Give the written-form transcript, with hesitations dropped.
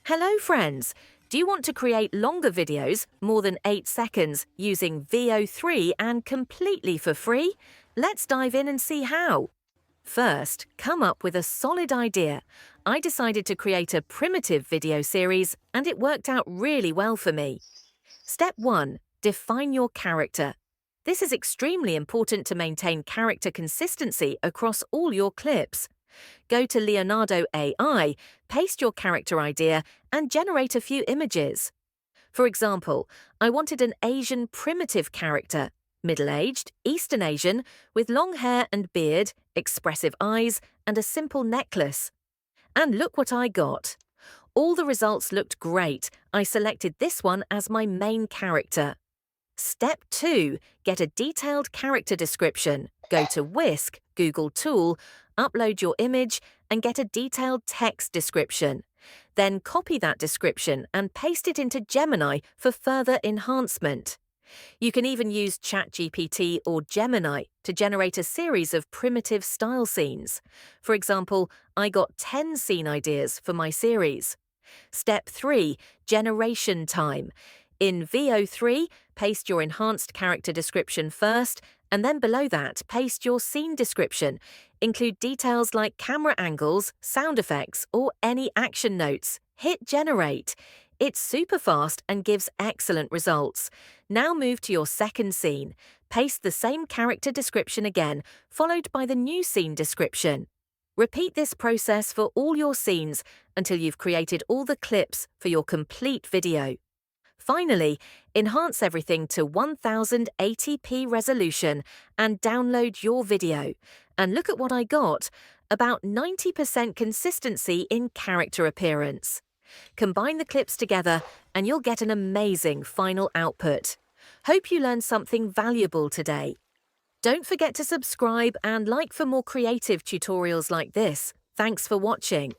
Hello friends! Do you want to create longer videos, more than 8 seconds, using VO3 and completely for free? Let's dive in and see how. First, come up with a solid idea. I decided to create a primitive video series and it worked out really well for me. Step 1. Define your character. This is extremely important to maintain character consistency across all your clips. Go to Leonardo AI, paste your character idea, and generate a few images. For example, I wanted an Asian primitive character, middle-aged, Eastern Asian, with long hair and beard, expressive eyes, and a simple necklace. And look what I got. All the results looked great. I selected this one as my main character. Step 2. Get a detailed character description. Go to Whisk, Google tool, upload your image, and get a detailed text description. Then copy that description and paste it into Gemini for further enhancement. You can even use ChatGPT or Gemini to generate a series of primitive style scenes. For example, I got 10 scene ideas for my series. Step 3. Generation time. In VO3, paste your enhanced character description first, and then below that, paste your scene description. Include details like camera angles, sound effects, or any action notes. Hit generate. It's super fast and gives excellent results. Now move to your second scene. Paste the same character description again, followed by the new scene description. Repeat this process for all your scenes until you've created all the clips for your complete video. Finally, enhance everything to 1080p resolution and download your video. And look at what I got, about 90% consistency in character appearance. Combine the clips together and you'll get an amazing final output. Hope you learned something valuable today. Don't forget to subscribe and like for more creative tutorials like this. Thanks for watching.